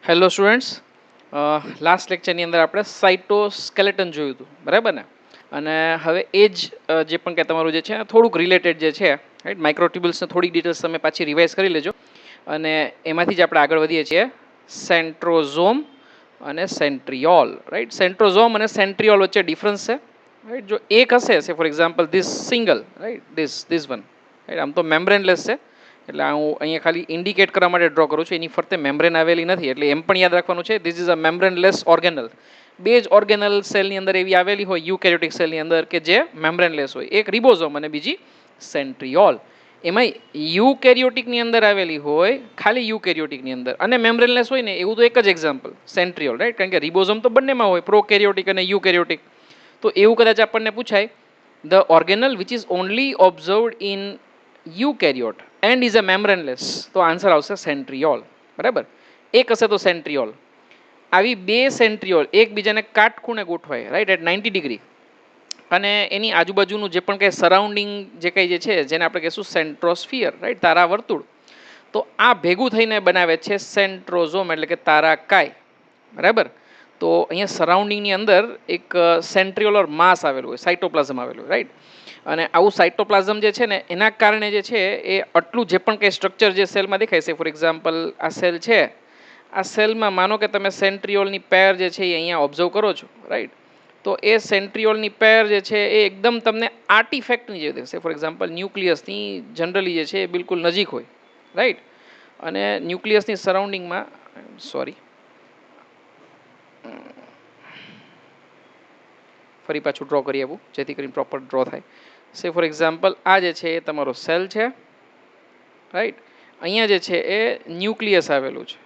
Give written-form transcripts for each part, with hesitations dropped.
Hello students, last લેક્ચરની અંદર આપણે cytoskeleton જોયું હતું, બરાબર ને? અને હવે એ જ જે પણ કે તમારું જે છે થોડુંક રિલેટેડ જે છે, રાઈટ, માઇક્રોટ્યુબ્યુલ્સને થોડીક ડિટેલ્સ તમે પાછી રિવાઇઝ કરી લેજો. અને એમાંથી જ આપણે આગળ વધીએ છીએ સેન્ટ્રોઝોમ અને સેન્ટ્રિયોલ, રાઈટ. સેન્ટ્રોઝોમ અને સેન્ટ્રિયોલ વચ્ચે ડિફરન્સ છે, રાઈટ. જો એક હશે, સે for example this single, right, this one, right, આમ તો મેમ્બ્રેનલેસ છે, એટલે હું અહીંયા ખાલી ઇન્ડિકેટ કરવા માટે ડ્રો કરું છું. એની ફરતે મેમ્બ્રેન આવેલી નથી, એટલે એમ પણ યાદ રાખવાનું છે ધીસ ઇઝ અ મેમ્બ્રેનલેસ ઓર્ગેનલ. બે જ ઓર્ગેનલ સેલની અંદર એવી આવેલી હોય યુકેરિયોટિક સેલની અંદર કે જે મેમ્બ્રેનલેસ હોય, એક રિબોઝોમ અને બીજી સેન્ટ્રિયોલ. એમાં યુકેરિયોટિકની અંદર આવેલી હોય, ખાલી યુકેરિયોટિકની અંદર, અને મેમ્બ્રેનલેસ હોય ને, એવું તો એક જ એક્ઝામ્પલ સેન્ટ્રિયોલ, રાઈટ. કારણ કે રિબોઝોમ તો બંનેમાં હોય, પ્રોકેરિયોટિક અને યુકેરિયોટિક. તો એવું કદાચ આપણને પૂછાય, the organelle which is only observed in eukaryote and is a membraneless, તો આન્સર આવશે સેન્ટ્રિયોલ, બરાબર. એક હશે તો સેન્ટ્રિયોલ. આવી બે સેન્ટ્રિયોલ એકબીજાને કાટખૂણે ગોઠવાય, રાઈટ, એટ 90 ડિગ્રી, અને એની આજુબાજુનું જે પણ કંઈ સરાઉન્ડિંગ જે કંઈ જે છે, જેને આપણે કહીશું સેન્ટ્રોસ્ફિયર, રાઈટ, તારા વર્તુળ. તો આ ભેગું થઈને બનાવે છે સેન્ટ્રોઝોમ, એટલે કે તારાકાય, બરાબર. તો અહીંયા સરાઉન્ડિંગની અંદર એક સેન્ટ્રિયોલર માસ આવેલું હોય, સાઇટોપ્લાઝમ આવેલું હોય, રાઈટ. અને આવું સાઇટોપ્લાઝમ જે છે ને, એના કારણે જે છે એ આટલું જે પણ કંઈ સ્ટ્રક્ચર જે સેલમાં દેખાય છે, ફોર એક્ઝામ્પલ આ સેલ છે, આ સેલમાં માનો કે તમે સેન્ટ્રિયોલની પેર જે છે એ અહીંયા ઓબ્ઝર્વ કરો છો, રાઈટ. તો એ સેન્ટ્રિયોલની પેર જે છે એ એકદમ તમને આર્ટિફેક્ટની જેવી દેખાશે. ફોર એક્ઝામ્પલ ન્યુક્લિયસની જનરલી જે છે એ બિલકુલ નજીક હોય, રાઈટ. અને ન્યુક્લિયસની સરાઉન્ડિંગમાં, સોરી, ફરી પાછું ડ્રો કરી આપું જેથી કરીને પ્રોપર ડ્રો થાય. સે ફોર એક્ઝામ્પલ આ જે છે એ તમારો સેલ છે, રાઈટ. અહીંયા જે છે એ ન્યુક્લિયસ આવેલું છે.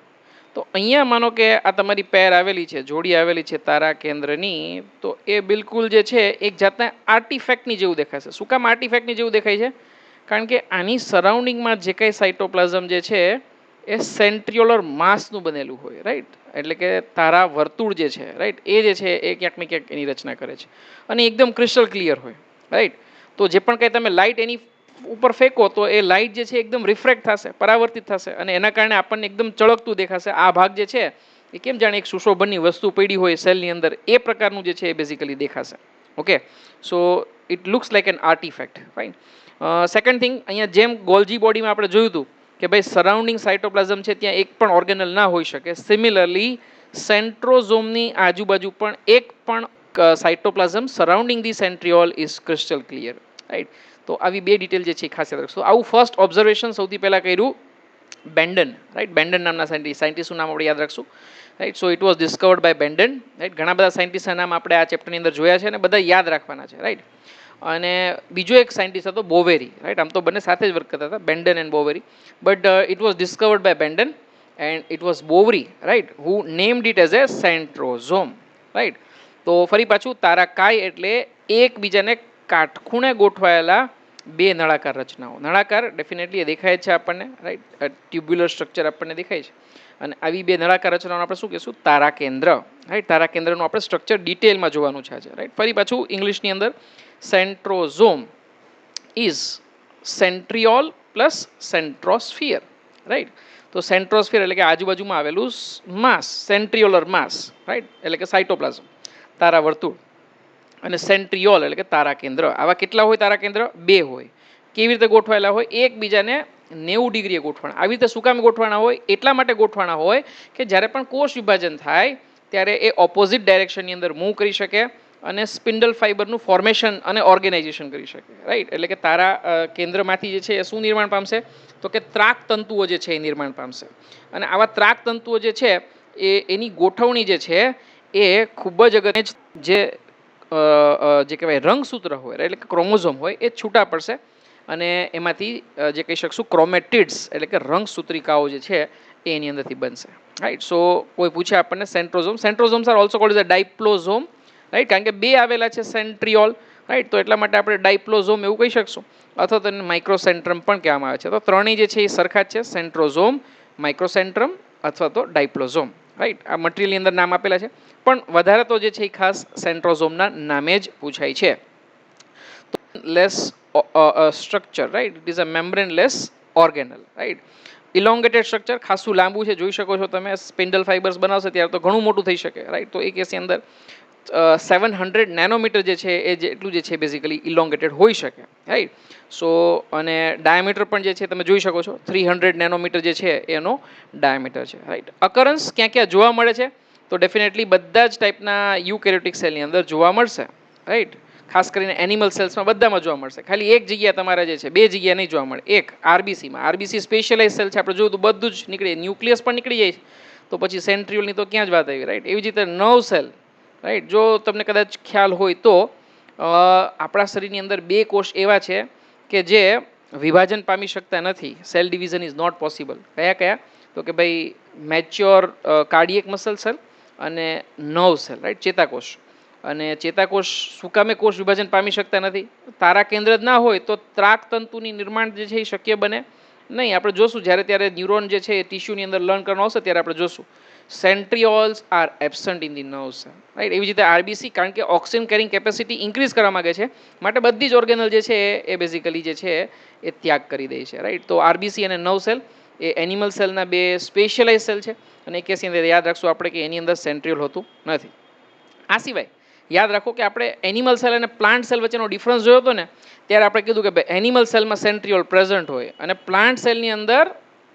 તો અહીંયા માનો કે આ તમારી પેર આવેલી છે, જોડી આવેલી છે તારા કેન્દ્રની, તો એ બિલકુલ જે છે એક જાતના આર્ટિફેક્ટની જેવું દેખાશે. શું કામ આર્ટિફેક્ટની જેવું દેખાય છે? કારણ કે આની સરાઉન્ડિંગમાં જે કંઈ સાઇટોપ્લાઝમ જે છે એ સેન્ટ્રિયોલર માસનું બનેલું હોય, રાઈટ. એટલે કે તારા વર્તુળ જે છે, રાઈટ, એ જે છે એ ક્યાંક ને ક્યાંક એની રચના કરે છે, અને એકદમ ક્રિસ્ટલ ક્લિયર હોય, રાઈટ. તો જે પણ કંઈ તમે લાઇટ એની ઉપર ફેંકો તો એ લાઇટ જે છે એકદમ રિફ્રેક્ટ થશે, પરાવર્તિત થશે, અને એના કારણે આપણને એકદમ ચળકતું દેખાશે. આ ભાગ જે છે એ કેમ જાણે એક સુશોભનની વસ્તુ પડી હોય સેલની અંદર, એ પ્રકારનું જે છે એ બેઝિકલી દેખાશે. Okay, so it looks like an artifact, fine. Second thing, અહીંયા જેમ ગોલ્જી બોડીમાં આપણે જોયું હતું કે ભાઈ સરાઉન્ડિંગ સાઇટોપ્લાઝમ છે ત્યાં એક પણ ઓર્ગેનલ ના હોઈ શકે, સિમિલરલી સેન્ટ્રોઝોમની આજુબાજુ પણ એક પણ cytoplasm surrounding the centriole is crystal clear, right. તો આવી બે ડિટેલ જે છે ખાસ યાદ રાખશો. આવું ફર્સ્ટ ઓબ્ઝર્વેશન સૌથી પહેલા કર્યું બેન્ડન, રાઈટ. બેન્ડન નામના સાયન્ટિસ્ટનું નામ આપણે યાદ રાખશું, right. So it was discovered by Benden, right. ઘણા બધા સાયન્ટિસ્ટના નામ આપણે આ ચેપ્ટરની અંદર જોયા છે અને બધા યાદ રાખવાના છે, રાઈટ. અને બીજો એક સાયન્ટિસ્ટ હતો બોવેરી, રાઈટ. આમ તો બંને સાથે જ વર્ક કરતા હતા, Benden and Boveri, but it was discovered by Benden and it was Boveri, right, who named it as a centrosome, right. તો ફરી પાછું તારાકાય એટલે એકબીજાને કાટખૂણે ગોઠવાયેલા બે નળાકાર રચનાઓ. નળાકાર ડેફિનેટલી દેખાય છે આપણને, રાઈટ, ટ્યુબ્યુલર સ્ટ્રક્ચર આપણને દેખાય છે. અને આવી બે નળાકાર રચનાઓને આપણે શું કહીશું? તારા કેન્દ્ર, રાઈટ. તારા કેન્દ્રનું આપણે સ્ટ્રક્ચર ડિટેલમાં જોવાનું છે આજે, રાઈટ. ફરી પાછું ઇંગ્લિશની અંદર સેન્ટ્રોઝોમ ઇઝ સેન્ટ્રિયોલ પ્લસ સેન્ટ્રોસ્ફિયર, રાઈટ. તો સેન્ટ્રોસ્ફિયર એટલે કે આજુબાજુમાં આવેલું માસ, સેન્ટ્રિયોલર માસ, રાઈટ, એટલે કે સાઇટોપ્લાઝમ, તારા વર્તુળ. અને સેન્ટ્રિયોલ એટલે કે તારા કેન્દ્ર. આવા કેટલા હોય તારા કેન્દ્ર? બે હોય. કેવી રીતે ગોઠવાયેલા હોય? એકબીજાને 90 ડિગ્રીએ ગોઠવાના. આવી રીતે શું કામ ગોઠવાના હોય? એટલા માટે ગોઠવાના હોય કે જ્યારે પણ કોષ વિભાજન થાય ત્યારે એ ઓપોઝિટ ડાયરેક્શનની અંદર મૂવ કરી શકે અને સ્પિન્ડલ ફાઇબરનું ફોર્મેશન અને ઓર્ગેનાઇઝેશન કરી શકે, રાઈટ. એટલે કે તારા કેન્દ્રમાંથી જે છે એ શું નિર્માણ પામશે? તો કે ત્રાક તંતુઓ જે છે એ નિર્માણ પામશે. અને આવા ત્રાક તંતુઓ જે છે એની ગોઠવણી જે છે એ ખૂબ જ અગત્ય, જે જે કહેવાય રંગસૂત્ર હોય, એટલે કે ક્રોમોઝોમ હોય, એ છૂટા પડશે અને એમાંથી જે કહી શકશું ક્રોમેટિડ્સ એટલે કે રંગસૂત્રિકાઓ જે છે એ એની અંદરથી બનશે, રાઈટ. સો કોઈ પૂછે આપણને centrosome, centrosomes are also called as a diplosome, right. કારણ કે બે આવેલા છે સેન્ટ્રિયોલ, રાઈટ. તો એટલા માટે આપણે ડાયપ્લોઝોમ એવું કહી શકશું, અથવા તો એને માઇક્રોસેન્ટ્રમ પણ કહેવામાં આવે છે. તો ત્રણેય જે છે એ સરખા જ છે, સેન્ટ્રોઝોમ, માઇક્રોસેન્ટ્રમ અથવા તો ડાયપ્લોઝોમ, રાઈટ. આ મટીરિયલની અંદર નામ આપેલા છે, પણ વધારે તો જે છે એ ખાસ સેન્ટ્રોઝોમના નામે જ પૂછાય છે. Less structure, right. It is a membraneless organelle, right. Elongated structure ખાસું લાંબુ છે, જોઈ શકો છો તમે. સ્પિન્ડલ ફાઇબર્સ બનાવશે ત્યારે તો ઘણું મોટું થઈ શકે, રાઈટ. તો એક કેસની અંદર 700 નેનોમીટર જે છે એ જેટલું જે છે બેઝિકલી ઇલોંગેટેડ હોઈ શકે, રાઈટ. સો અને ડાયામીટર પણ જે છે તમે જોઈ શકો છો 300 નેનોમીટર જે છે એનો ડાયામીટર છે, રાઈટ. અકરન્સ ક્યાં ક્યાં જોવા મળે છે? તો ડેફિનેટલી બધા જ ટાઈપના યુકેરિયોટિક સેલની અંદર જોવા મળશે, રાઈટ. ખાસ કરીને એનિમલ સેલ્સમાં બધામાં જોવા મળશે. ખાલી એક જગ્યા તમારા જે છે, બે જગ્યા નહીં જોવા મળે. એક આરબીસીમાં. આરબીસી સ્પેશિયલાઇઝ સેલ છે, આપણે જોયું તો બધું જ નીકળી, ન્યુક્લિયસ પણ નીકળી જાય, તો પછી સેન્ટ્રિયોલની તો ક્યાં જ વાત આવી, રાઈટ. એવી જ રીતે નર્વ સેલ, રાઈટ. જો તમને કદાચ ખ્યાલ હોય તો આપણા શરીરની અંદર બે કોષ એવા છે કે જે વિભાજન પામી શકતા નથી. Cell division is not possible. કયા કયા? તો કે ભાઈ મેચ્યોર કાર્ડિયક મસલ સેલ અને નર્વ સેલ, રાઈટ, ચેતાકોષ. અને ચેતાકોષ શું કામે કોષ વિભાજન પામી શકતા નથી? તારા કેન્દ્ર જ ના હોય તો ત્રાક તંતુની નિર્માણ જે છે એ શક્ય બને નહીં. આપણે જોશું જ્યારે ત્યારે ન્યુરોન જે છે એ ટિશ્યુની અંદર લર્ન કરવાનો આવશે ત્યારે આપણે જોશું centrioles are absent in the nerve cell, right. એવી જ રીતે આરબીસી, કારણ કે ઓક્સિજન કેરિંગ કેપેસિટી ઇન્ક્રીઝ કરવા માંગે છે માટે બધી જ ઓર્ગેનલ જે છે એ બેઝિકલી જે છે એ ત્યાગ કરી દે છે, રાઈટ. તો આરબીસી અને નર્વ સેલ એ એનિમલ સેલના બે સ્પેશિયલાઇઝ સેલ છે અને એ કેસની અંદર યાદ રાખશું આપણે કે એની અંદર સેન્ટ્રિયોલ હોતું નથી. આ સિવાય યાદ રાખો કે આપણે એનિમલ સેલ અને પ્લાન્ટ સેલ વચ્ચેનો ડિફરન્સ જોયો હતો ને, ત્યારે આપણે કીધું કે એનિમલ સેલમાં સેન્ટ્રિયોલ પ્રેઝન્ટ હોય અને પ્લાન્ટ સેલની અંદર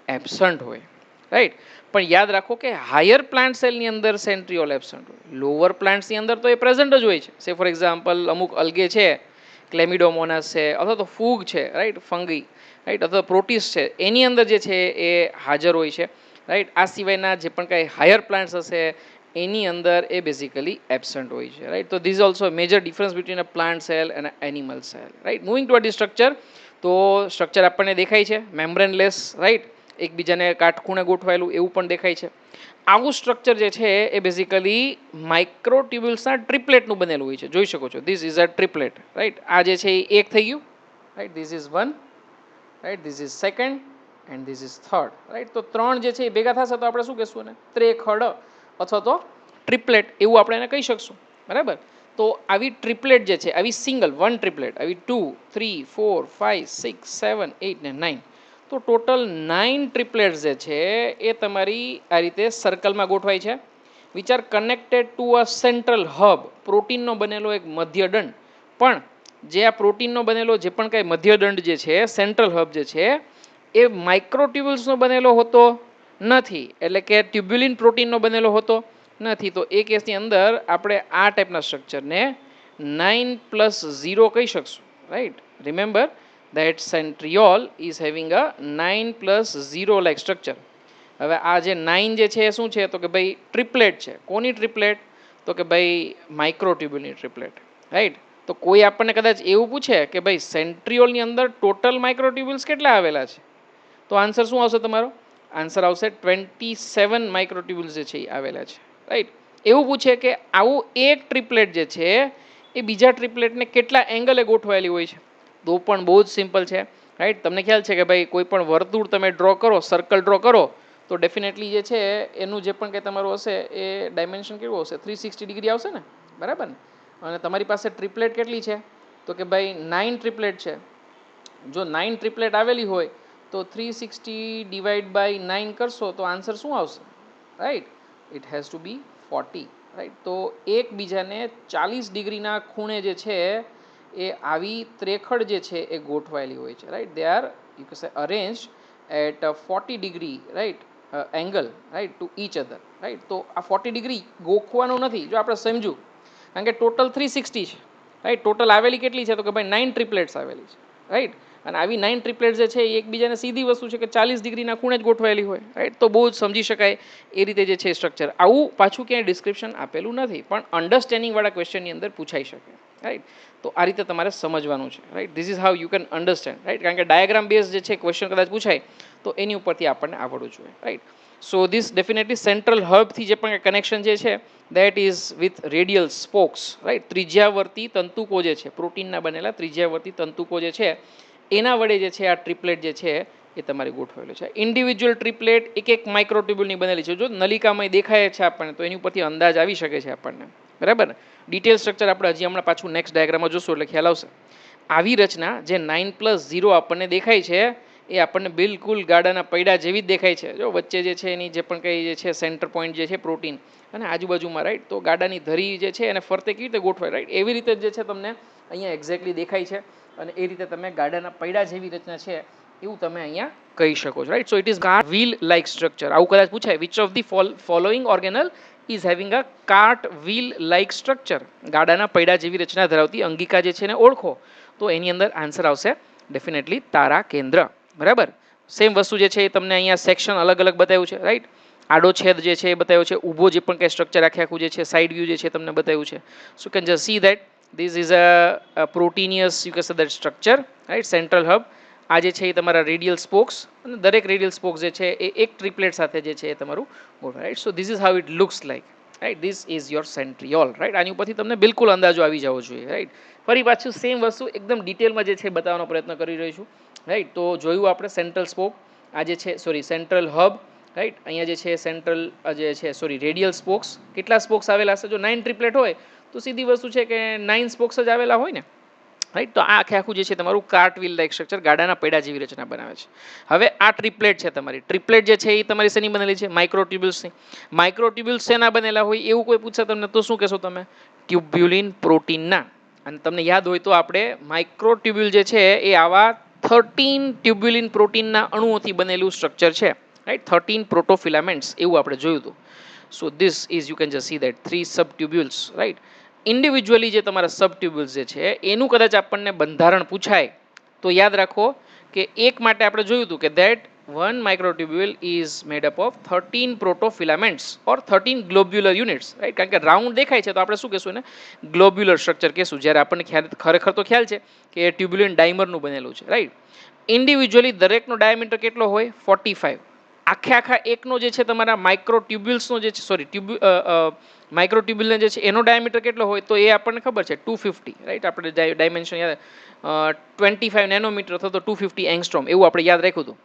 એબસન્ટ હોય, રાઈટ. પણ યાદ રાખો કે હાયર પ્લાન્ટ સેલની અંદર સેન્ટ્રિયોલ એબસન્ટ હોય, લોઅર પ્લાન્ટ્સની અંદર તો એ પ્રેઝન્ટ જ હોય છે. સે ફોર એક્ઝામ્પલ અમુક અલ્ગે છે, ક્લેમિડોમોનાસ છે, અથવા તો ફૂગ છે, રાઈટ, ફંગી, રાઈટ, અથવા પ્રોટીસ છે, એની અંદર જે છે એ હાજર હોય છે, રાઈટ. આ સિવાયના જે પણ કાંઈ હાયર પ્લાન્ટ્સ હશે એની અંદર એ બેઝિકલી એબસન્ટ હોય છે, રાઈટ. તો this also major difference between a plant cell અને animal cell, right. Moving to the structure, તો સ્ટ્રક્ચર આપણને દેખાય છે મેમ્બ્રેનલેસ, રાઈટ, એકબીજાને કાટખૂણે ગોઠવાયેલું એવું પણ દેખાય છે. આવું સ્ટ્રક્ચર જે છે એ બેઝિકલી માઇક્રોટ્યુબ્યુલ્સના ટ્રિપલેટનું બનેલું હોય છે, જોઈ શકો છો. This is a triplet, right. આ જે છે એ એક થઈ ગયું, right. This is one, right. This is second and this is third, right. તો ત્રણ જે છે એ ભેગા થશે તો આપણે શું કહેશું ને? ત્રેખડ અથવા તો ટ્રિપલેટ એવું આપણે એને કહી શકશું, બરાબર. તો આવી ટ્રિપલેટ જે છે, આવી સિંગલ વન ટ્રિપલેટ, આવી 2, 3, 4, 5, 6, 7, 8 ને 9, તો ટોટલ 9 ટ્રિપલેટ્સ જે છે એ તમારી આ રીતે સર્કલમાં ગોઠવાય છે, which are connected to a central hub, પ્રોટીનનો બનેલો એક મધ્યદંડ. પણ જે આ પ્રોટીનનો બનેલો જે પણ કાંઈ મધ્યદંડ જે છે, સેન્ટ્રલ હબ જે છે, એ માઇક્રોટ્યુબ્યુલ્સનો બનેલો હોતો નથી, એટલે કે ટ્યુબ્યુલિન પ્રોટીનનો બનેલો હોતો નથી. તો એ કેસની અંદર આપણે આ ટાઈપના સ્ટ્રક્ચરને 9+0 કહી શકશું, right. Remember that centriole is having a 9+0 like structure. હવે આ જે 9 જે છે એ શું છે? તો કે ભાઈ ટ્રિપલેટ છે. કોની ટ્રિપલેટ? તો કે ભાઈ માઇક્રોટ્યુબ્યુલની ટ્રિપલેટ, રાઈટ. તો કોઈ આપણને કદાચ એવું પૂછે કે ભાઈ સેન્ટ્રિયોલની અંદર ટોટલ માઇક્રોટ્યુબ્યુલ્સ કેટલા આવેલા છે, તો આન્સર શું આવશે તમારો? આન્સર આવશે 27 માઇક્રોટ્યુબ્યુલ્સ જે છે એ આવેલા છે, રાઈટ. એવું પૂછે કે આવું એક ટ્રિપલેટ જે છે એ બીજા ટ્રિપલેટને કેટલા એંગલે ગોઠવાયેલી હોય છે, તો પણ બહુ જ સિમ્પલ છે, રાઈટ. તમને ખ્યાલ છે કે ભાઈ કોઈ પણ વર્તુળ તમે ડ્રો કરો, સર્કલ ડ્રો કરો, તો ડેફિનેટલી જે છે એનું જે પણ કંઈ તમારું હશે એ ડાયમેન્શન કેવું હશે? 360 ડિગ્રી આવશે ને, બરાબર ને. અને તમારી પાસે ટ્રિપલેટ કેટલી છે? તો કે ભાઈ 9 ટ્રિપલેટ છે. જો 9 ટ્રિપલેટ આવેલી હોય તો 360 ડિવાઈડ બાય 9 કરશો તો આન્સર શું આવશે? Right, it has to be 40, right. તો એકબીજાને 40 ડિગ્રીના ખૂણે જે છે એ આવી ત્રેખડ જે છે એ ગોઠવાયેલી હોય છે, રાઈટ. દે આર યુ કે say arrange at 40 degree, right, angle, right, to each other, right. તો આ 40 ડિગ્રી ગોખવાનું નથી, જો આપણે સમજ્યું, કારણ કે ટોટલ 360 છે, રાઈટ. ટોટલ આવેલી કેટલી છે? તો કે ભાઈ 9 ટ્રિપલેટ્સ આવેલી છે, રાઈટ. અને આવી 9 ટ્રિપલેટ્સ જે છે એ એકબીજાને સીધી વસ્તુ છે કે 40 ડિગ્રીના ખૂણે જ ગોઠવાયેલી હોય, રાઈટ. તો બહુ જ સમજી શકાય એ રીતે જે છે સ્ટ્રક્ચર. આવું પાછું ક્યાંય ડિસ્ક્રિપ્શન આપેલું નથી, પણ અન્ડરસ્ટેન્ડિંગ વાળા ક્વેશ્ચનની અંદર પૂછાઈ શકે, રાઈટ. તો આ રીતે તમારે સમજવાનું છે, right. This is how you can understand, right. કારણ કે ડાયાગ્રામ બેઝ જે છે ક્વેશ્ચન કદાચ પૂછાય તો એની ઉપરથી આપણને આવડવું જોઈએ, right. So this definitely central હબથી જે પણ કનેક્શન જે છે that is with radial spokes, right. ત્રિજ્યાવર્તી તંતુકો જે છે, પ્રોટીનના બનેલા ત્રિજ્યાવર્તી તંતુકો જે છે એના વડે જે છે આ ટ્રિપલેટ જે છે એ તમારી ગોઠવેલું છે. ઇન્ડિવિજ્યુઅલ ટ્રિપલેટ એક એક માઇક્રોટ્યુબ્યુલની બનેલી છે. જો નલિકામાં દેખાય છે આપણને તો એની ઉપરથી અંદાજ આવી શકે છે આપણને, બરાબર. ડિટેલ સ્ટ્રક્ચર આપણે હજી હમણાં પાછું નેક્સ્ટ ડાયાગ્રામમાં જોશું એટલે ખ્યાલ આવશે. આવી રચના જે 9+0 આપણને દેખાય છે એ આપણને બિલકુલ ગાડાના પૈડા જેવી જ દેખાય છે. જો વચ્ચે જે છે એની જે પણ કંઈ જે છે સેન્ટર પોઈન્ટ જે છે પ્રોટીન અને આજુબાજુમાં રાઈટ, તો ગાડાની ધરી જે છે એને ફરતે કેવી રીતે ગોઠવાય રાઈટ, એવી રીતે જે છે તમને અહીંયા એક્ઝેક્ટલી દેખાય છે અને એ રીતે તમે ગાડાના પૈડા જેવી રચના છે એવું તમે અહીંયા કહી શકો છો right. So it is wheel like structure. આવું કદાચ પૂછાય, which of the following organelle is having a cart wheel like structure. ગાડાના પૈડા જેવી રચના ધરાવતી અંગિકા જે છે એને ઓળખો, તો એની અંદર આન્સર આવશે ડેફિનેટલી તારા કેન્દ્ર. બરાબર. સેમ વસ્તુ જે છે એ તમને અહીંયા સેક્શન અલગ અલગ બતાવ્યું છે રાઈટ. આડો છેદ જે છે એ બતાવ્યો છે, ઊભો જે પણ કંઈ સ્ટ્રક્ચર આખે આખું જે છે સાઇડ વ્યૂ જે છે તમને બતાવ્યું છે. So can just see that this is a proteinaceous you can say that structure right. Central hub આ જે છે એ તમારા રેડિયલ સ્પોક્સ, અને દરેક રેડિયલ સ્પોક્સ જે છે એ એક ટ્રિપલેટ સાથે જે છે એ તમારું ગોઠવાય right. So this is how it looks like right. This is your centriole right. આની ઉપરથી તમને બિલકુલ અંદાજો આવી જવો જોઈએ રાઈટ. ફરી પાછું સેમ વસ્તુ એકદમ ડિટેલમાં જે છે બતાવવાનો પ્રયત્ન કરી રહીશું રાઈટ. તો જોયું આપણે સેન્ટ્રલ સ્પોક, આ જે છે સોરી સેન્ટ્રલ હબ રાઈટ. અહીંયા જે છે સેન્ટ્રલ જે છે સોરી રેડિયલ સ્પોક્સ. કેટલા સ્પોક્સ આવેલા હશે? જો 9 ટ્રિપલેટ હોય તો સીધી વસ્તુ છે કે 9 સ્પોક્સ જ આવેલા હોય ને રાઈટ. તો આ આખે આખું જે છે તમારું કાર્ટ વ્હીલ લાઇક સ્ટ્રક્ચર ગાડાના પૈડા જેવી રચના બનાવે છે. હવે આ ટ્રિપલેટ છે તમારી. ટ્રિપલેટ જે છે એ તમારી શેની બનેલી છે? માઇક્રોટ્યુબ્યુલ્સની. માઇક્રોટ્યુબ્યુલ્સ શેના બનેલા હોય એવું કોઈ પૂછે તમને તો શું કહેશો તમે? ટ્યુબ્યુલિન પ્રોટીનના. અને તમને યાદ હોય તો આપણે માઇક્રોટ્યુબ્યુલ જે છે એ આવા 13 ટ્યુબ્યુલિન પ્રોટીનના અણુઓથી બનેલું સ્ટ્રક્ચર છે રાઈટ. 13 પ્રોટોફિલામેન્ટ્સ એવું આપણે જોયું હતું. So this is you can just see that 3 subtubules right. Individually જે તમારા સબટ્યુબ્યુલ્સ જે છે એનું કદાચ આપણને બંધારણ પૂછાય તો યાદ રાખો કે એક માટે આપણે જોયું હતું કે that one microtubule is made up of 13 protofilaments or 13 globular units right. કારણ કે રાઉન્ડ દેખાય છે તો આપણે શું કહેશું એને? ગ્લોબ્યુલર સ્ટ્રક્ચર કહેશું. જ્યારે આપણને ખરેખર તો ખ્યાલ છે કે એ ટ્યુબ્યુલિન ડાયમરનું બનેલું છે રાઈટ. ઇન્ડિવિજ્યુઅલી દરેકનો ડાયામીટર કેટલો હોય? 45. આખા એકનો જે છે તમારા માઇક્રોટ્યુબ્યુલ્સનો જે છે સોરી માઇક્રોટ્યુબ્યુલને જે છે એનો ડાયામીટર કેટલો હોય તો એ આપણને ખબર છે 250 રાઈટ. આપણે ડાયમેન્શન યાદ 25 નેનોમીટર અથવા તો 250 એંગસ્ટ્રોમ એવું આપણે યાદ રાખ્યું હતું.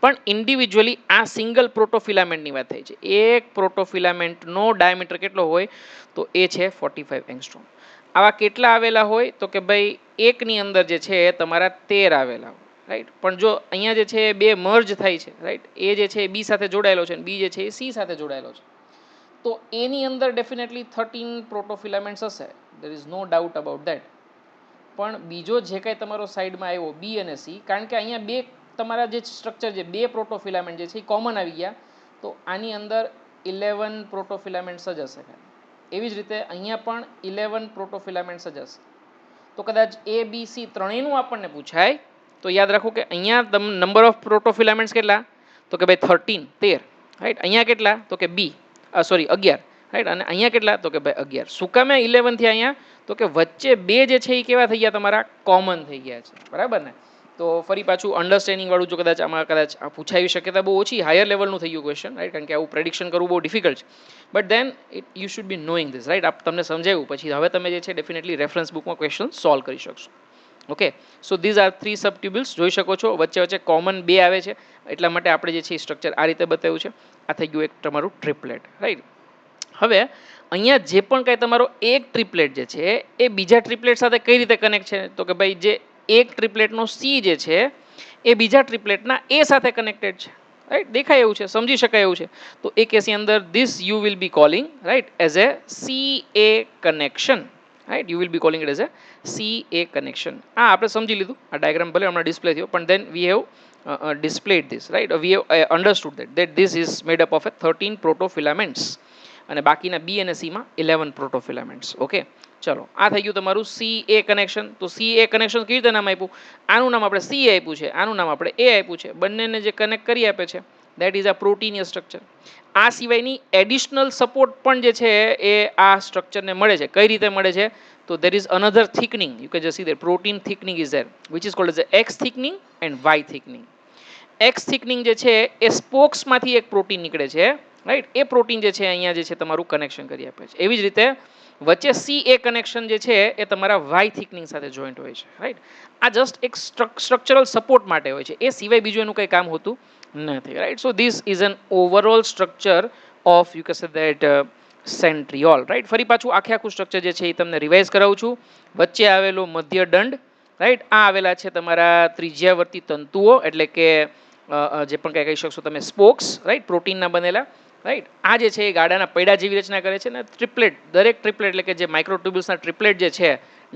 પણ ઇન્ડિવિજ્યુઅલી આ સિંગલ પ્રોટોફિલામેન્ટની વાત થઈ છે. એક પ્રોટોફિલામેન્ટનો ડાયામીટર કેટલો હોય તો એ છે 45 એંગસ્ટ્રોમ. આવા કેટલા આવેલા હોય તો કે ભાઈ એકની અંદર જે છે તમારા 13 આવેલા હોય રાઈટ. પણ જો અહીંયા જે છે બે મર્જ થાય છે રાઈટ, એ જે છે બી સાથે જોડાયેલો છે અને બી જે છે એ સી સાથે જોડાયેલો છે, તો એની અંદર ડેફિનેટલી 13 પ્રોટોફિલામેન્ટ્સ હશે. There is no doubt about that. પણ બીજો જે કાંઈ તમારો સાઈડમાં આવ્યો બી અને સી, કારણ કે અહીંયા બે તમારા જે સ્ટ્રક્ચર છે બે પ્રોટોફિલામેન્ટ જે છે એ કોમન આવી ગયા, તો આની અંદર 11 પ્રોટોફિલામેન્ટ્સ જ હશે. એવી જ રીતે અહીંયા પણ 11 પ્રોટોફિલામેન્ટ્સ જ હશે. તો કદાચ એ બી સી ત્રણેયનું આપણને પૂછાય તો યાદ રાખો કે અહીંયા નંબર ઓફ પ્રોટોફિલામેન્ટ્સ કેટલા તો કે ભાઈ 13 રાઈટ. અહીંયા કેટલા તો કે બી સોરી 11 રાઈટ. અને અહીંયા કેટલા તો કે ભાઈ 11. શું કામે 11 થી અહીંયા તો કે વચ્ચે બે જે છે એ કેવા થઈ ગયા તમારા? કોમન થઈ ગયા છે. બરાબર ને? તો ફરી પાછું અન્ડરસ્ટેન્ડિંગ વાળું જો કદાચ આમાં કદાચ પૂછાવી શક્યતા બહુ ઓછી, હાયર લેવલનું થઈ ગયું ક્વેશ્ચન રાઈટ. કારણ કે આવું પ્રેડિક્શન કરવું બહુ ડિફિકલ્ટ છે. But then you should be knowing this right. આપ તમને સમજાવ્યું પછી હવે તમે જે છે ડેફિનેટલી રેફરન્સ બુકમાં ક્વેશ્ચન સોલ્વ કરી શકશો. Okay. So these are 3 subtubules. જોઈ શકો છો વચ્ચે વચ્ચે કોમન બે આવે છે, એટલા માટે આપણે જે છે સ્ટ્રક્ચર આ રીતે બતાવ્યું છે. આ થઈ ગયું એક તમારું ટ્રિપલેટ રાઈટ. હવે અહીંયા જે પણ કાંઈ તમારો એક ટ્રિપલેટ જે છે એ બીજા ટ્રિપલેટ સાથે કઈ રીતે કનેક્ટ છે તો કે ભાઈ જે એક ટ્રિપલેટનો સી જે છે એ બીજા ટ્રિપલેટના એ સાથે કનેક્ટેડ છે રાઈટ. દેખાય એવું છે, સમજી શકાય એવું છે. તો એ કેસની અંદર this you will be calling right as A C a connection right. You will be calling it as A C a connection. આ આપણે સમજી લીધું. આ ડાયાગ્રામ ભલે હમણાં ડિસ્પ્લે થયો પણ then we have displayed this right. We have understood that this is made up of a 13 protofilaments અને બાકીના બી અને સી માં 11 પ્રોટોફિલામેન્ટ્સ. ઓકે ચલો આ થઈ ગયું તમારું સી એ કનેક્શન. તો સી એ કનેક્શન કેવી રીતે નામ આપ્યું? આનું નામ આપણે સી આપ્યું છે, આનું નામ આપણે એ આપ્યું છે. બંનેને જે કનેક્ટ કરી આપે છે દેટ ઇઝ અ પ્રોટીનિયસ સ્ટ્રક્ચર. આ સિવાયની એડિશનલ સપોર્ટ પણ જે છે એ આ સ્ટ્રક્ચરને મળે છે. કઈ રીતે મળે છે? તો there is another thickening. You can just see that protein thickening is there, which is called as the X thickening and Y thickening. X thickening જે છે એ સ્પોક્સમાંથી એક પ્રોટીન નીકળે છે રાઈટ. એ પ્રોટીન જે છે અહીંયા જે છે તમારું કનેક્શન કરી આપે છે. એવી જ રીતે વચ્ચે સી એ કનેક્શન જે છે એ તમારા વાય થિકનિંગ સાથે જોઈન્ટ હોય છે રાઈટ. આ જસ્ટ એક સ્ટ્રક્ચરલ સપોર્ટ માટે હોય છે, એ સિવાય બીજું એનું કંઈ કામ હોતું નથી right. So this is an overall structure of you can say that centriole right. ફરી પાછું આખે આખું સ્ટ્રક્ચર જે છે એ તમને રિવાઇઝ કરાવું છું. વચ્ચે આવેલો મધ્ય દંડ રાઈટ. આ આવેલા છે તમારા ત્રિજ્યાવર્તી તંતુઓ, એટલે કે જે પણ કંઈ કહી શકશો તમે સ્પોક્સ, રાઈટ, પ્રોટીનના બનેલા. રાઈટ. આ જે છે એ ગાડાના પૈડા જેવી રચના કરે છે ને ટ્રિપ્લેટ, દરેક ટ્રિપ્લેટ એટલે કે જે માઇક્રોટ્યુબ્યુલ્સના ટ્રિપ્લેટ જે છે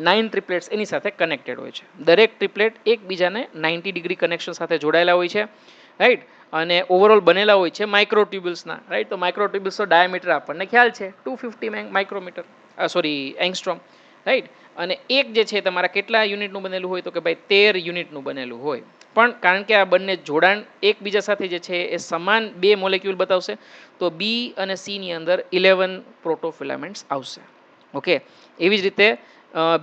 9 ટ્રિપ્લેટ્સ એની સાથે કનેક્ટેડ હોય છે. દરેક ટ્રિપ્લેટ એકબીજાને 90 ડિગ્રી કનેક્શન સાથે જોડાયેલા હોય છે. રાઈટ. અને ઓવરઓલ બનેલા હોય છે માઇક્રોટ્યુબ્યુલ્સના. રાઈટ. તો માઇક્રોટ્યુબ્યુલ્સનો ડાયામીટર આપણને ખ્યાલ છે 250 માઇક્રોમીટર, સોરી એંગસ્ટ્રોમ. રાઈટ. અને એક જે છે તમારા કેટલા યુનિટનું બનેલું હોય તો કે ભાઈ 13 યુનિટનું બનેલું હોય. પણ કારણ કે આ બંને જોડાણ એકબીજા સાથે જે છે એ સમાન બે મોલેક્યુલ બતાવશે, તો બી અને સી ની અંદર 11 પ્રોટોફિલામેન્ટ્સ આવશે. ઓકે. એવી જ રીતે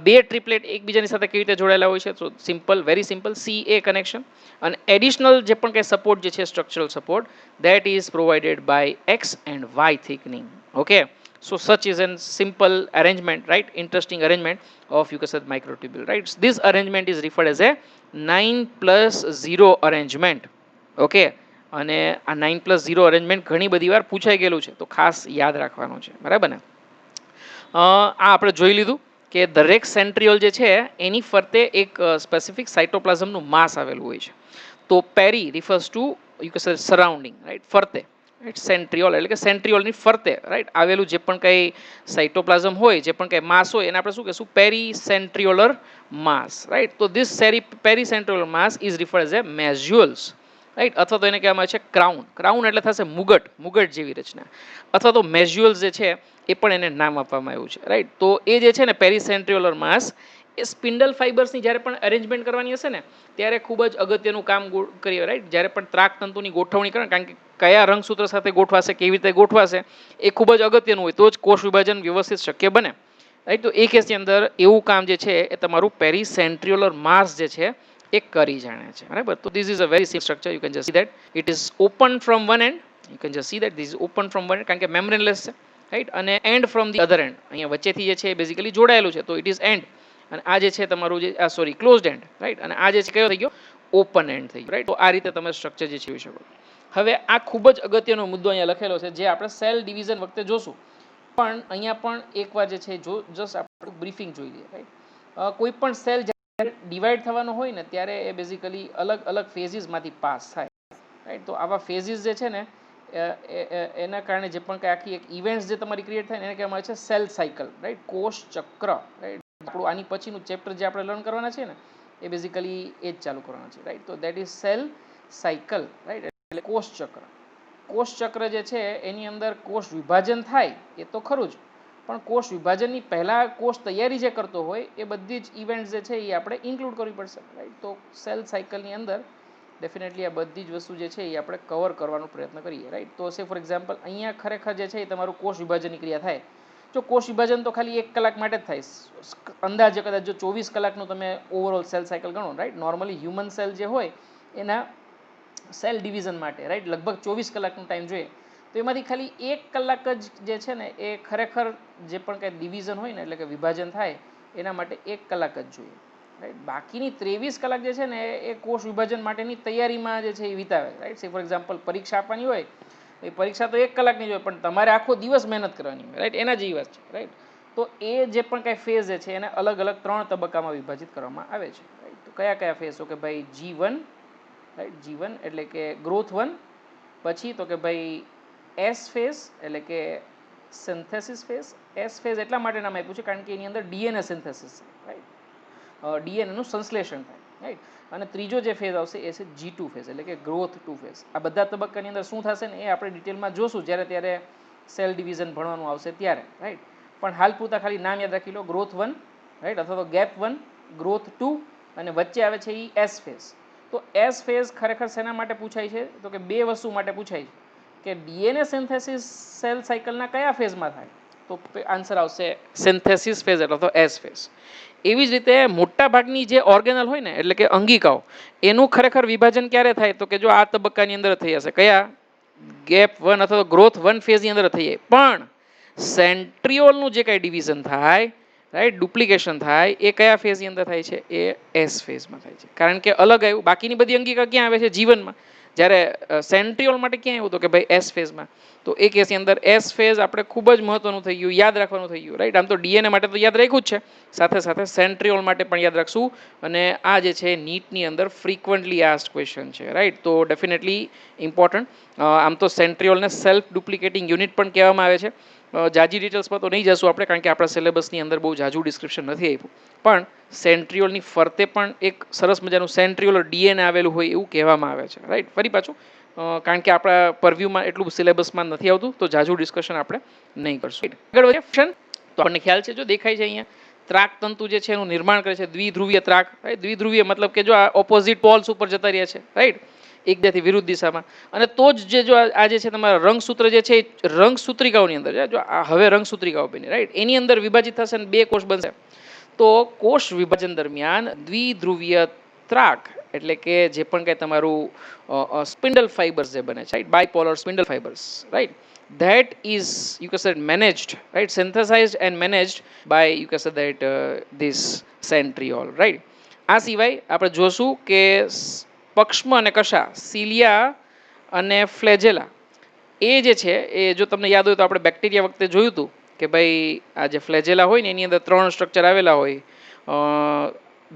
બે ટ્રિપ્લેટ એકબીજાની સાથે કેવી રીતે જોડાયેલા હોય છે, તો simple, very simple, see a connection. અને એડિશનલ જે પણ કંઈ સપોર્ટ જે છે structural support, that is provided by X and Y thickening. Okay. So such is a simple arrangement, right? Interesting arrangement of you can say microtubule, right? This arrangement is referred as a 9+0 arrangement. Okay. અને આ 9+0 arrangement ઘણી બધી વાર પૂછાઈ ગયેલું છે, તો ખાસ યાદ રાખવાનું છે, બરાબર ને. આ આપણે જોઈ લીધું કે દરેક સેન્ટ્રિયોલ જે છે એની ફરતે એક સ્પેસિફિક સાઇટોપ્લાઝમનું માસ આવેલું હોય છે. તો પેરી રિફર્સ ટુ યુ કે સરાઉન્ડિંગ, રાઈટ, ફરતે. રાઈટ. સેન્ટ્રિયોલ એટલે કે સેન્ટ્રિયોલની ફરતે, રાઈટ, આવેલું જે પણ કંઈ સાઇટોપ્લાઝમ હોય, જે પણ કંઈ માસ હોય એને આપણે શું કહીશું, પેરી સેન્ટ્રિયોલર માસ. રાઈટ. તો this pericentriolar mass is referred as a massules. Right. અથવા તો એને કહેવામાં આવે છે ક્રાઉન. ક્રાઉન એટલે થશે મુગટ, મુગટ જેવી રચના. અથવા તો મેઝ્યુઅલ્સ જે છે એ પણ એને નામ આપવામાં આવ્યું છે. રાઈટ. તો એ જે છે ને પેરીસેન્ટ્રિયોલર માસ એ સ્પિન્ડલ ફાઇબર્સની જ્યારે પણ અરેન્જમેન્ટ કરવાની હશે ને ત્યારે ખૂબ જ અગત્યનું કામ કરીએ. રાઈટ. જ્યારે પણ ત્રાકતંતુની ગોઠવણી કરે, કારણ કે કયા રંગસૂત્ર સાથે ગોઠવાશે, કેવી રીતે ગોઠવાશે એ ખૂબ જ અગત્યનું હોય, તો જ કોષ વિભાજન વ્યવસ્થિત શક્ય બને. રાઈટ. તો એ કેસની અંદર એવું કામ જે છે એ તમારું પેરીસેન્ટ્રિયોલર માસ જે છે એ કરી જાણે છે, બરાબર. તો this is a very simple structure. You can just C that it is open from one and. You can just C that this is open from one and, કારણ કે મેમ્બ્રેનલેસ છે. રાઈટ. અને and from the other and, અહીંયા વચ્ચેથી જે છે એ basically જોડાયેલું છે, તો ઇટ ઇઝ એન્ડ. અને આ જે છે તમારું જે સોરી ક્લોઝડ એન્ડ. રાઈટ. અને આ જે છે કયો થઈ ગયો, ઓપન એન્ડ થઈ ગયો. રાઈટ. તો આ રીતે તમે સ્ટ્રક્ચર જે છે જોઈ શકો. હવે આ ખૂબ જ અગત્યનો મુદ્દો અહીંયા લખેલો છે, જે આપણે સેલ ડિવિઝન વખતે જોશું. પણ અહીંયા પણ એકવાર જે છે જો જસ્ટ આપણે બ્રીફિંગ જોઈ લઈએ. રાઈટ. કોઈ પણ સેલ જ્યારે ડિવાઈડ થવાનો હોય ને ત્યારે એ બેઝિકલી અલગ અલગ ફેઝિસમાંથી પાસ થાય. રાઈટ. તો આવા ફેઝિસ જે છે ને એના કારણે જે પણ કંઈ આખી એક ઇવેન્ટ્સ જે તમારી ક્રિએટ થાય ને એને કહેવામાં આવે છે સેલ સાયકલ. રાઈટ. કોષ ચક્ર. રાઈટ. આપણું આની પછીનું ચેપ્ટર જે આપણે લર્ન કરવાના છે ને એ બેઝિકલી એ જ ચાલુ કરવાના છે. રાઈટ. તો that is cell cycle. Right. એટલે કોષ ચક્ર. કોષ ચક્ર જે છે એની અંદર કોષ વિભાજન થાય એ તો ખરું જ, પણ કોષ વિભાજનની પહેલાં કોષ તૈયારી જે કરતો હોય એ બધી જ ઇવેન્ટ્સ જે છે એ આપણે ઇન્ક્લુડ કરવી પડશે. રાઈટ. તો સેલ સાયકલની અંદર ડેફિનેટલી આ બધી જ વસ્તુ જે છે એ આપણે કવર કરવાનો પ્રયત્ન કરીએ. રાઈટ. તો સે ફોર એક્ઝામ્પલ અહીંયા ખરેખર જે છે એ તમારું કોષ વિભાજનની ક્રિયા થાય. જો કોષ વિભાજન તો ખાલી 1 કલાક માટે જ થાય, અંદાજે કદાચ જો 24 કલાકનું તમે ઓવરઓલ સેલ સાયકલ ગણો. રાઈટ. નોર્મલી હ્યુમન સેલ જે હોય એના સેલ ડિવિઝન માટે રાઈટ લગભગ 24 કલાકનો ટાઈમ જોઈએ, તો એમાંથી ખાલી 1 કલાક જ જે છે ને એ ખરેખર જે પણ કંઈ ડિવિઝન હોય ને એટલે કે વિભાજન થાય એના માટે 1 કલાક જ જોઈએ. રાઈટ. બાકીની 23 કલાક જે છે ને એ કોષ વિભાજન માટેની તૈયારીમાં જે છે એ વિતાવે. રાઈટ. સે ફોર એક્ઝામ્પલ પરીક્ષા આપવાની હોય, એ પરીક્ષા તો 1 કલાકની જ હોય, પણ તમારે આખો દિવસ મહેનત કરવાની હોય. રાઈટ. એના જેવી વાત છે. રાઈટ. તો એ જે પણ કાંઈ ફેઝ જે છે એને અલગ અલગ 3 તબક્કામાં વિભાજિત કરવામાં આવે છે. રાઈટ. તો કયા કયા ફેઝ? તો કે ભાઈ G1. રાઈટ. G1 એટલે કે ગ્રોથ 1. પછી તો કે ભાઈ એસ ફેઝ એટલે કે સિન્થેસિસ ફેઝ. એસ ફેઝ એટલા માટે નામ આપ્યું છે કારણ કે એની અંદર ડીએનએ સિન્થેસિસ છે. રાઈટ. ડીએનએનું સંશ્લેષણ થાય. રાઈટ. અને ત્રીજો જે ફેઝ આવશે એ છે G2 ફેઝ એટલે કે ગ્રોથ 2 ફેઝ. આ બધા તબક્કાની અંદર શું થશે ને એ આપણે ડિટેલમાં જોશું જ્યારે ત્યારે સેલ ડિવિઝન ભણવાનું આવશે ત્યારે. રાઈટ. પણ હાલ પૂરતા ખાલી નામ યાદ રાખી લો, ગ્રોથ 1. રાઈટ. અથવા તો ગેપ 1, ગ્રોથ 2 અને વચ્ચે આવે છે એ એસ ફેઝ. તો એસ ફેઝ ખરેખર શેના માટે પૂછાય છે? તો કે બે વસ્તુ માટે પૂછાય છે કે ડીએનએ સિન્થેસિસ સેલ સાયકલના કયા ફેઝમાં થાય? તો આન્સર આવશે સિન્થેસિસ ફેઝ એટલે તો એસ ફેઝ. એવી જ રીતે મોટા ભાગની જે ઓર્ગેનલ હોય ને એટલે કે અંગિકાઓ એનું ખરેખર વિભાજન ક્યારે થાય? તો કે જો આ તબક્કાની અંદર થઈ હશે. કયા? ગેપ 1 અથવા તો ગ્રોથ 1 ફેઝની અંદર થઈ જાય. પણ સેન્ટ્રિયોલનું જે કાંઈ ડિવિઝન થાય, રાઈટ, ડુપ્લિકેશન થાય એ કયા ફેઝની અંદર થાય છે? એ એસ ફેઝમાં થાય છે. કારણ કે અલગ આવ્યું. બાકીની બધી અંગિકા ક્યાં આવે છે? જીવનમાં. જ્યારે સેન્ટ્રિયોલ માટે ક્યાં આવ્યું? તો કે ભાઈ એસ ફેઝમાં. તો એ કેસની અંદર એસ ફેઝ આપણે ખૂબ જ મહત્વનું થઈ ગયું, યાદ રાખવાનું થઈ ગયું, રાઈટ. આમ તો ડીએનએ માટે તો યાદ રાખ્યું જ છે, સાથે સાથે સેન્ટ્રિયોલ માટે પણ યાદ રાખશું. અને આ જે છે નીટની અંદર ફ્રીક્વન્ટલી આસ્ડ ક્વેશ્ચન છે, રાઈટ. તો ડેફિનેટલી ઇમ્પોર્ટન્ટ. આમ તો સેન્ટ્રિયોલને સેલ્ફ ડુપ્લિકેટિંગ યુનિટ પણ કહેવામાં આવે છે. જાજી ડિટેલ્સમાં તો નહીં જશું આપણે, કારણ કે આપણા સિલેબસની અંદર બહુ જાજુ ડિસ્ક્રિપ્શન નથી આપ્યું. પણ સેન્ટ્રિયોલની ફરતે પણ એક સરસ મજાનું સેન્ટ્રિયોલ ડીએનએ આવેલું હોય એવું કહેવામાં આવે છે, રાઈટ. ફરી પાછું કારણ કે આપણા પરવ્યુમાં એટલું સિલેબસમાં નથી આવતું, તો જાજુ ડિસ્કશન આપણે નહીં કરશું. આગળ વધીએ. તો આપણને ખ્યાલ છે, જો દેખાય છે અહીંયા, ત્રાક તંતુ જે છે એનું નિર્માણ કરે છે દ્વિધ્રુવીય ત્રાક, રાઈટ. દ્વિધ્રુવીય મતલબ કે જો આ ઓપોઝિટ પોલ્સ ઉપર જતા રહ્યા છે, રાઈટ, એકબીજાથી વિરુદ્ધ દિશામાં. અને તો જ જે જો આ જે છે તમારા રંગસૂત્ર જે છે એ રંગસૂત્રિકાઓની અંદર જો આ હવે રંગસૂત્રિકાઓ બની, રાઈટ, એની અંદર વિભાજિત થશે અને બે કોષ બનશે. તો કોષ વિભાજન દરમિયાન દ્વિધ્રુવીય ત્રાક એટલે કે જે પણ કંઈ તમારું સ્પિન્ડલ ફાઇબર્સ જે બને છે, right, bipolar spindle fibres, right, that is you can say managed, right, synthesized and managed by you can say that this centriole, right. આ સિવાય આપણે જોશું કે પક્ષ્મ અને કશા, સિલિયા અને ફ્લેજેલા, એ જે છે એ જો તમને યાદ હોય તો આપણે બેક્ટેરિયા વખતે જોયું હતું કે ભાઈ આ જે ફ્લેજેલા હોય ને એની અંદર 3 સ્ટ્રક્ચર આવેલા હોય,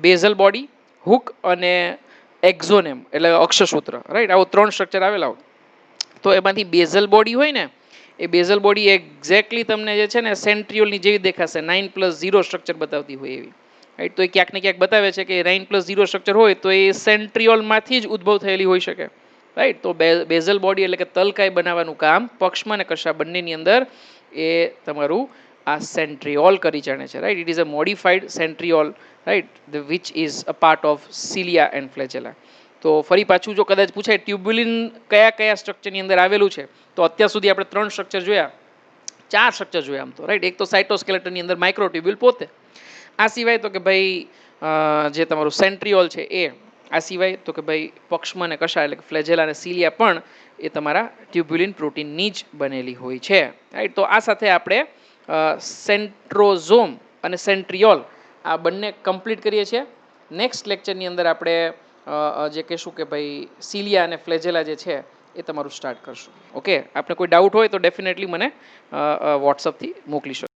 બેઝલ બોડી, હુક અને એક્ઝોનેમ એટલે અક્ષસૂત્ર, રાઈટ. આવો 3 સ્ટ્રક્ચર આવેલા હોય. તો એમાંથી બેઝલ બોડી હોય ને, એ બેઝલ બોડી એક્ઝેક્ટલી તમને જે છે ને સેન્ટ્રિયોલની જેવી દેખાશે, 9+0 સ્ટ્રક્ચર બતાવતી હોય એવી, રાઈટ. તો એ ક્યાંક ને ક્યાંક બતાવે છે કે 9+0 સ્ટ્રક્ચર હોય તો એ સેન્ટ્રિયોલમાંથી જ ઉદ્ભવ થયેલી હોઈ શકે, રાઈટ. તો બેઝલ બોડી એટલે કે તલકાય બનાવવાનું કામ પક્ષમાં અને કશા બંનેની અંદર એ તમારું આ સેન્ટ્રિયોલ કરી જાણે છે, right. It is a modified centriole, right, which is a part of cilia and flagella. તો ફરી પાછું જો કદાચ પૂછાય ટ્યુબ્યુલિન કયા કયા સ્ટ્રક્ચરની અંદર આવેલું છે, તો અત્યાર સુધી આપણે 3 સ્ટ્રક્ચર જોયા, 4 સ્ટ્રક્ચર જોયા આમ તો, રાઈટ. એક તો સાઇટોસ્કેલેટનની અંદર માઇક્રોટ્યુબ્યુલ પોતે, આ સિવાય તો કે ભાઈ જે તમારું સેન્ટ્રિયોલ છે એ, આ સિવાય તો કે ભાઈ પક્ષમાં અને કશા એટલે કે ફ્લેજેલા અને સિલિયા પણ એ તમારા ટ્યુબ્યુલિન પ્રોટીનની જ બનેલી હોય છે, રાઈટ. તો આ સાથે આપણે સેન્ટ્રોઝોમ અને સેન્ટ્રિયોલ આ બંને કમ્પ્લીટ કરીએ છીએ. નેક્સ્ટ લેક્ચરની અંદર આપણે જે કહેશું કે ભાઈ સિલિયા અને ફ્લેજેલા જે છે એ તમારું સ્ટાર્ટ કરશું. ઓકે, આપને કોઈ ડાઉટ હોય તો ડેફિનેટલી મને વોટ્સઅપથી મોકલી શકો.